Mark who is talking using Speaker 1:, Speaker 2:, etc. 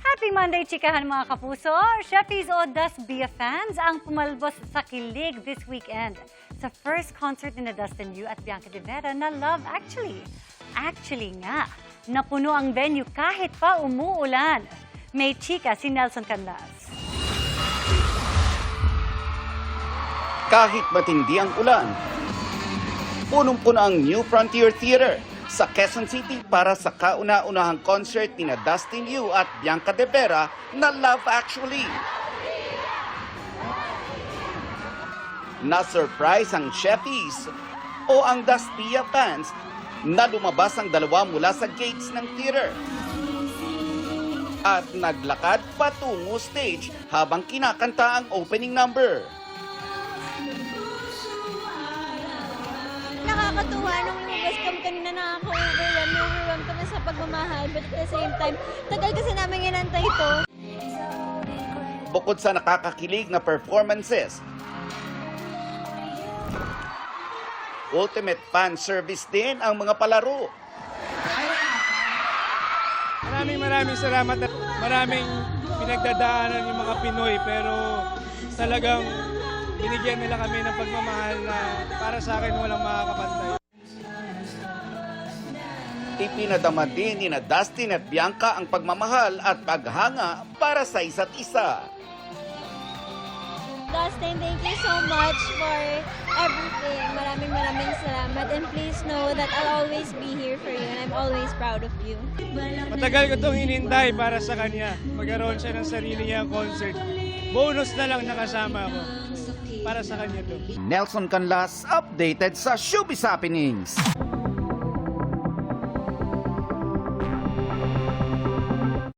Speaker 1: Happy Monday, chikahan mga kapuso! Sheffies o Das Bia fans ang pumalbos sa kilig this weekend sa first concert ni Dustin Yu at Bianca De Vera na Love Actually. Actually nga, napuno ang venue kahit pa umuulan. May chika si Nelson Canlas.
Speaker 2: Kahit matindi ang ulan, punong-puno ang New Frontier Theater sa Quezon City para sa kauna-unahang concert ni Dustin Yu at Bianca De Vera na Love Actually. Na-surprise ang Sheffies o ang Das Bia fans na lumabas ang dalawa mula sa gates ng theater at naglakad patungo stage habang kinakanta ang opening number.
Speaker 3: Nakakatuwa nung lumabas kami kanina, nakaka-overwhelm kami sa pagmamahal, but at the same time, tagal kasi namin inantay ito.
Speaker 2: Bukod sa nakakakilig na performances, ultimate fan service din ang mga palaro.
Speaker 4: Maraming salamat at maraming pinagdadaanan yung mga Pinoy, pero talagang binigyan nila kami ng pagmamahal na para sa akin walang makakapantay.
Speaker 2: Ipinadama din ni Dustin at Bianca ang pagmamahal at paghanga para sa isa't isa.
Speaker 3: Dustin, thank you so much for everything. Maraming salamat. And please know that I'll always be here for you and I'm always proud of you.
Speaker 4: Matagal ko itong hinintay para sa kanya. Magkaroon siya ng sarili niyang concert. Bonus na lang nakasama ko. Para sa kanya to.
Speaker 2: Nelson Canlas, updated sa Showbiz Happenings.